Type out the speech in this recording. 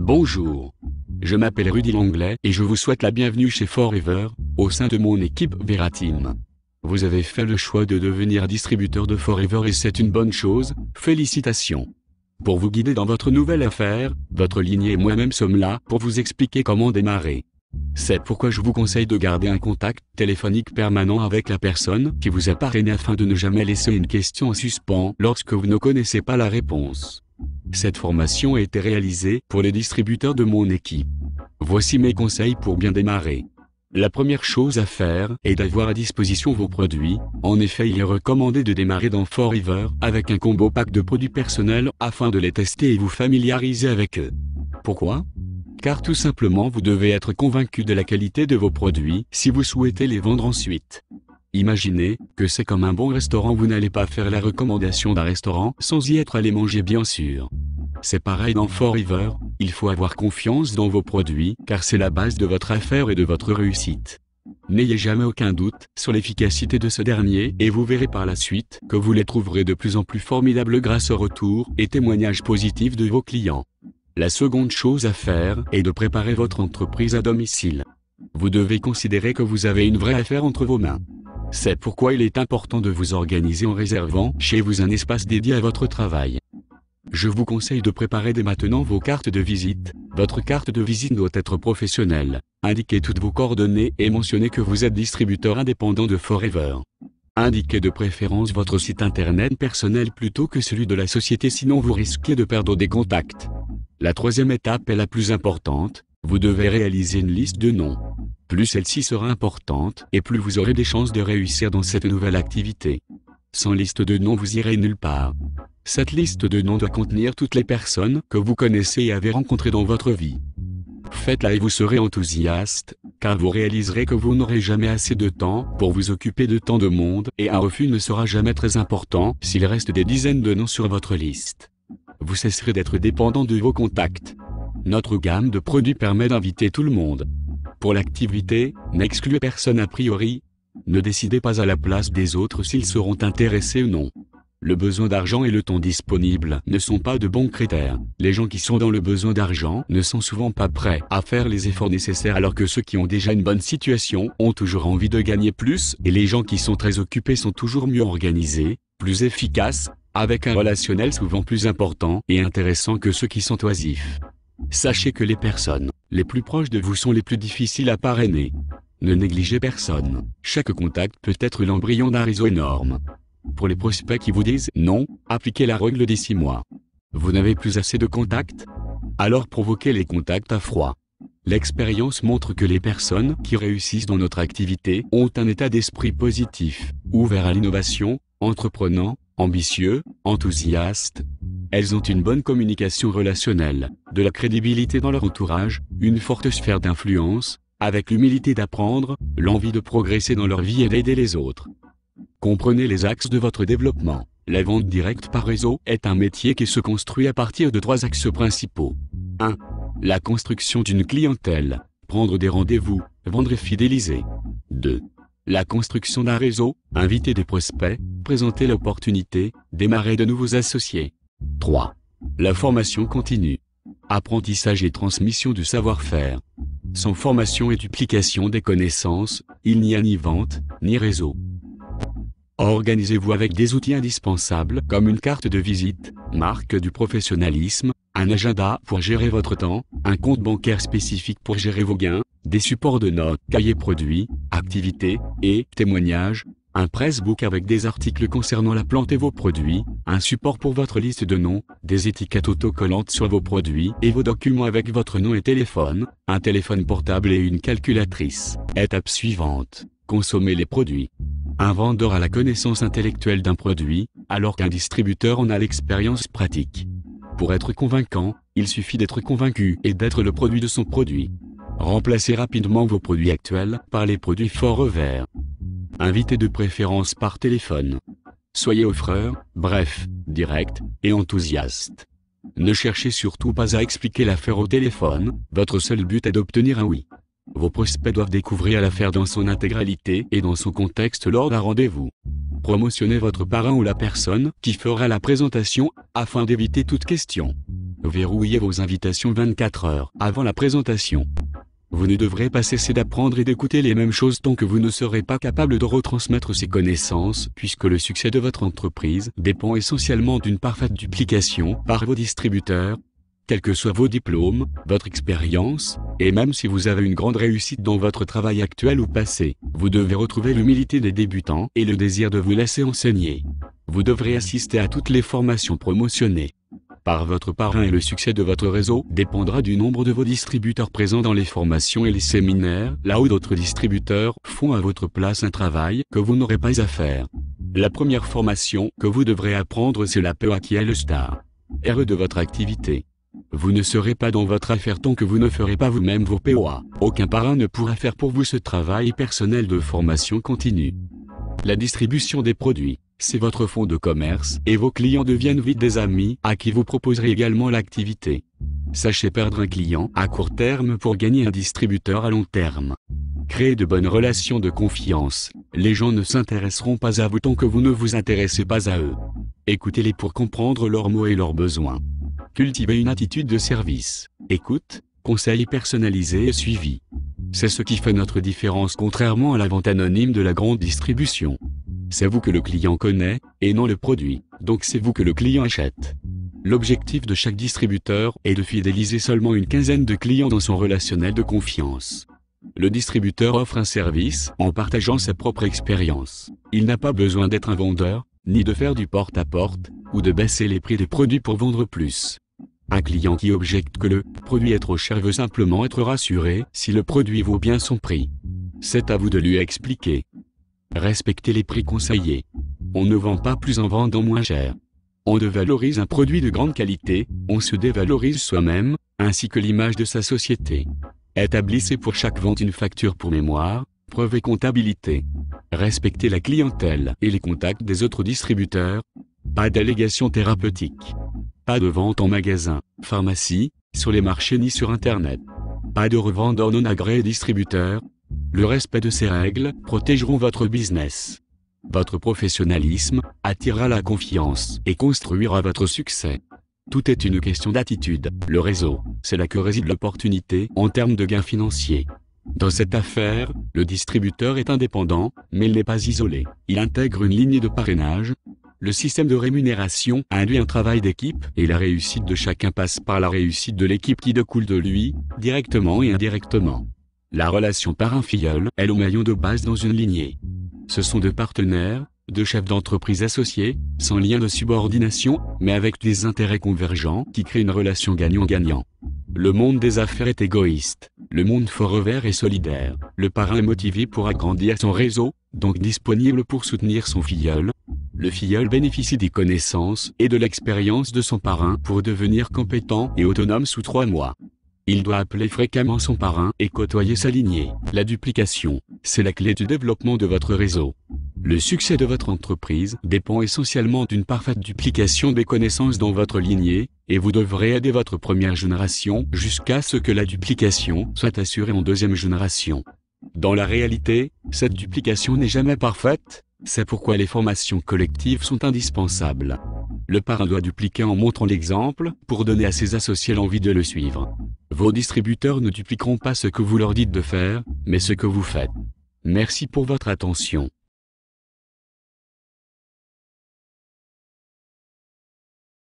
Bonjour. Je m'appelle Rudy Langlais et je vous souhaite la bienvenue chez Forever, au sein de mon équipe Verateam. Vous avez fait le choix de devenir distributeur de Forever et c'est une bonne chose, félicitations. Pour vous guider dans votre nouvelle affaire, votre lignée et moi-même sommes là pour vous expliquer comment démarrer. C'est pourquoi je vous conseille de garder un contact téléphonique permanent avec la personne qui vous a parrainé afin de ne jamais laisser une question en suspens lorsque vous ne connaissez pas la réponse. Cette formation a été réalisée pour les distributeurs de mon équipe. Voici mes conseils pour bien démarrer. La première chose à faire est d'avoir à disposition vos produits. En effet, il est recommandé de démarrer dans Forever avec un combo pack de produits personnels afin de les tester et vous familiariser avec eux. Pourquoi ? Car tout simplement vous devez être convaincu de la qualité de vos produits si vous souhaitez les vendre ensuite. Imaginez que c'est comme un bon restaurant, vous n'allez pas faire la recommandation d'un restaurant sans y être allé manger bien sûr. C'est pareil dans Forever, il faut avoir confiance dans vos produits car c'est la base de votre affaire et de votre réussite. N'ayez jamais aucun doute sur l'efficacité de ce dernier et vous verrez par la suite que vous les trouverez de plus en plus formidables grâce aux retours et témoignages positifs de vos clients. La seconde chose à faire est de préparer votre entreprise à domicile. Vous devez considérer que vous avez une vraie affaire entre vos mains. C'est pourquoi il est important de vous organiser en réservant chez vous un espace dédié à votre travail. Je vous conseille de préparer dès maintenant vos cartes de visite. Votre carte de visite doit être professionnelle. Indiquez toutes vos coordonnées et mentionnez que vous êtes distributeur indépendant de Forever. Indiquez de préférence votre site internet personnel plutôt que celui de la société, sinon vous risquez de perdre des contacts. La troisième étape est la plus importante, vous devez réaliser une liste de noms. Plus celle-ci sera importante et plus vous aurez des chances de réussir dans cette nouvelle activité. Sans liste de noms vous irez nulle part. Cette liste de noms doit contenir toutes les personnes que vous connaissez et avez rencontrées dans votre vie. Faites-la et vous serez enthousiaste, car vous réaliserez que vous n'aurez jamais assez de temps pour vous occuper de tant de monde et un refus ne sera jamais très important s'il reste des dizaines de noms sur votre liste. Vous cesserez d'être dépendant de vos contacts. Notre gamme de produits permet d'inviter tout le monde. Pour l'activité, n'excluez personne a priori. Ne décidez pas à la place des autres s'ils seront intéressés ou non. Le besoin d'argent et le temps disponible ne sont pas de bons critères. Les gens qui sont dans le besoin d'argent ne sont souvent pas prêts à faire les efforts nécessaires alors que ceux qui ont déjà une bonne situation ont toujours envie de gagner plus et les gens qui sont très occupés sont toujours mieux organisés, plus efficaces, avec un relationnel souvent plus important et intéressant que ceux qui sont oisifs. Sachez que les personnes les plus proches de vous sont les plus difficiles à parrainer. Ne négligez personne. Chaque contact peut être l'embryon d'un réseau énorme. Pour les prospects qui vous disent non, appliquez la règle des 6 mois. Vous n'avez plus assez de contacts ? Alors provoquez les contacts à froid. L'expérience montre que les personnes qui réussissent dans notre activité ont un état d'esprit positif, ouvert à l'innovation, entreprenant, ambitieux, enthousiaste. Elles ont une bonne communication relationnelle, de la crédibilité dans leur entourage, une forte sphère d'influence, avec l'humilité d'apprendre, l'envie de progresser dans leur vie et d'aider les autres. Comprenez les axes de votre développement. La vente directe par réseau est un métier qui se construit à partir de 3 axes principaux. 1. La construction d'une clientèle. Prendre des rendez-vous, vendre et fidéliser. 2. La construction d'un réseau. Inviter des prospects, présenter l'opportunité, démarrer de nouveaux associés. 3. La formation continue. Apprentissage et transmission du savoir-faire. Sans formation et duplication des connaissances, il n'y a ni vente, ni réseau. Organisez-vous avec des outils indispensables comme une carte de visite, marque du professionnalisme, un agenda pour gérer votre temps, un compte bancaire spécifique pour gérer vos gains, des supports de notes, cahiers produits, activités et témoignages, un pressbook avec des articles concernant la plante et vos produits, un support pour votre liste de noms, des étiquettes autocollantes sur vos produits et vos documents avec votre nom et téléphone, un téléphone portable et une calculatrice. Étape suivante. Consommer les produits. Un vendeur a la connaissance intellectuelle d'un produit, alors qu'un distributeur en a l'expérience pratique. Pour être convaincant, il suffit d'être convaincu et d'être le produit de son produit. Remplacez rapidement vos produits actuels par les produits Forever. Invitez de préférence par téléphone. Soyez offreur, bref, direct et enthousiaste. Ne cherchez surtout pas à expliquer l'affaire au téléphone, votre seul but est d'obtenir un oui. Vos prospects doivent découvrir l'affaire dans son intégralité et dans son contexte lors d'un rendez-vous. Promotionnez votre parrain ou la personne qui fera la présentation afin d'éviter toute question. Verrouillez vos invitations 24 heures avant la présentation. Vous ne devrez pas cesser d'apprendre et d'écouter les mêmes choses tant que vous ne serez pas capable de retransmettre ces connaissances, puisque le succès de votre entreprise dépend essentiellement d'une parfaite duplication par vos distributeurs. Quels que soient vos diplômes, votre expérience, et même si vous avez une grande réussite dans votre travail actuel ou passé, vous devez retrouver l'humilité des débutants et le désir de vous laisser enseigner. Vous devrez assister à toutes les formations promotionnées par votre parrain et le succès de votre réseau dépendra du nombre de vos distributeurs présents dans les formations et les séminaires, là où d'autres distributeurs font à votre place un travail que vous n'aurez pas à faire. La première formation que vous devrez apprendre, c'est la POA, qui est le star RE de votre activité. Vous ne serez pas dans votre affaire tant que vous ne ferez pas vous-même vos POA. Aucun parrain ne pourra faire pour vous ce travail personnel de formation continue. La distribution des produits, c'est votre fonds de commerce, et vos clients deviennent vite des amis à qui vous proposerez également l'activité. Sachez perdre un client à court terme pour gagner un distributeur à long terme. Créez de bonnes relations de confiance. Les gens ne s'intéresseront pas à vous tant que vous ne vous intéressez pas à eux. Écoutez-les pour comprendre leurs mots et leurs besoins. Cultivez une attitude de service. Écoute, conseil personnalisé et suivi. C'est ce qui fait notre différence contrairement à la vente anonyme de la grande distribution. C'est vous que le client connaît, et non le produit, donc c'est vous que le client achète. L'objectif de chaque distributeur est de fidéliser seulement une quinzaine de clients dans son relationnel de confiance. Le distributeur offre un service en partageant sa propre expérience. Il n'a pas besoin d'être un vendeur, ni de faire du porte-à-porte, ou de baisser les prix des produits pour vendre plus. Un client qui objecte que le produit est trop cher veut simplement être rassuré si le produit vaut bien son prix. C'est à vous de lui expliquer. Respectez les prix conseillés. On ne vend pas plus en vendant moins cher. On dévalorise un produit de grande qualité, on se dévalorise soi-même, ainsi que l'image de sa société. Établissez pour chaque vente une facture pour mémoire, preuve et comptabilité. Respectez la clientèle et les contacts des autres distributeurs. Pas d'allégations thérapeutiques. Pas de vente en magasin, pharmacie, sur les marchés ni sur Internet. Pas de revendeurs non agréés distributeurs. Le respect de ces règles protégeront votre business. Votre professionnalisme attirera la confiance et construira votre succès. Tout est une question d'attitude. Le réseau, c'est là que réside l'opportunité en termes de gains financiers. Dans cette affaire, le distributeur est indépendant, mais il n'est pas isolé. Il intègre une lignée de parrainage. Le système de rémunération induit un travail d'équipe, et la réussite de chacun passe par la réussite de l'équipe qui découle de lui, directement et indirectement. La relation parrain-filleul est le maillon de base dans une lignée. Ce sont deux partenaires, deux chefs d'entreprise associés, sans lien de subordination, mais avec des intérêts convergents qui créent une relation gagnant-gagnant. Le monde des affaires est égoïste. Le monde Forever est solidaire. Le parrain est motivé pour agrandir son réseau, donc disponible pour soutenir son filleul. Le filleul bénéficie des connaissances et de l'expérience de son parrain pour devenir compétent et autonome sous 3 mois. Il doit appeler fréquemment son parrain et côtoyer sa lignée. La duplication, c'est la clé du développement de votre réseau. Le succès de votre entreprise dépend essentiellement d'une parfaite duplication des connaissances dans votre lignée, et vous devrez aider votre première génération jusqu'à ce que la duplication soit assurée en deuxième génération. Dans la réalité, cette duplication n'est jamais parfaite, c'est pourquoi les formations collectives sont indispensables. Le parrain doit dupliquer en montrant l'exemple pour donner à ses associés l'envie de le suivre. Vos distributeurs ne dupliqueront pas ce que vous leur dites de faire, mais ce que vous faites. Merci pour votre attention.